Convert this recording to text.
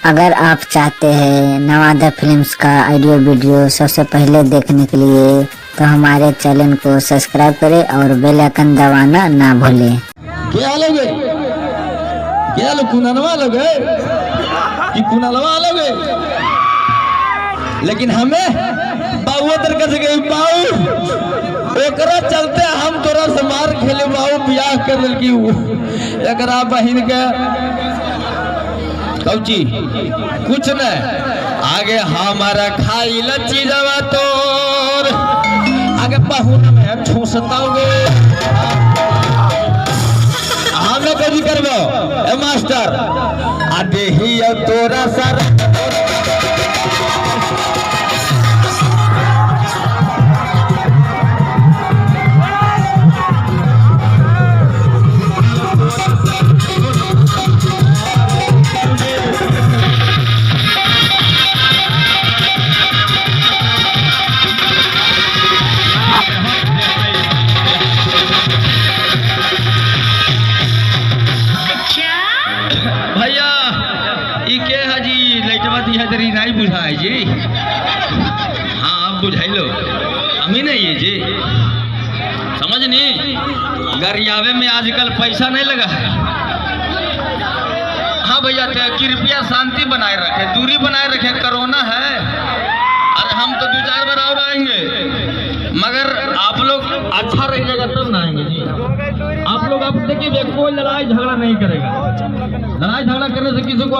अगर आप चाहते हैं नवादा फिल्म्स का ऑडियो वीडियो सबसे पहले देखने के लिए तो हमारे चैनल को सब्सक्राइब करें और बेल आइकन दबाना ना भूलें। क्या लोग है? क्या लोग कुनलवा लोग है कि कुनलवा लोग है? लेकिन हमें बाबू तरह से गई बाबू एकरा चलते हम तोरा से मार खेले बाबू बियाह कर लड़की एकरा बहन के कौची कुछ न आगे हमारा खाई लच्ची जावा तोर आगे बहुन में ठूसताओगे हमें कभी करबो ए मास्टर आ देही तोरा सर नहीं बुझाए जी। हाँ बुझाई लो हमें नहीं है जी समझ नहीं गरियावे में आजकल पैसा नहीं लगा है। हाँ भैया कृपया शांति बनाए रखे दूरी बनाए रखे कोरोना है। अरे हम तो 2-4 बार और आएंगे मगर आप लोग अच्छा रहिएगा तब ना आएंगे जी। आप लोग आप देखिए कोई लड़ाई झगड़ा नहीं करेगा। लड़ाई झगड़ा करने से किसी को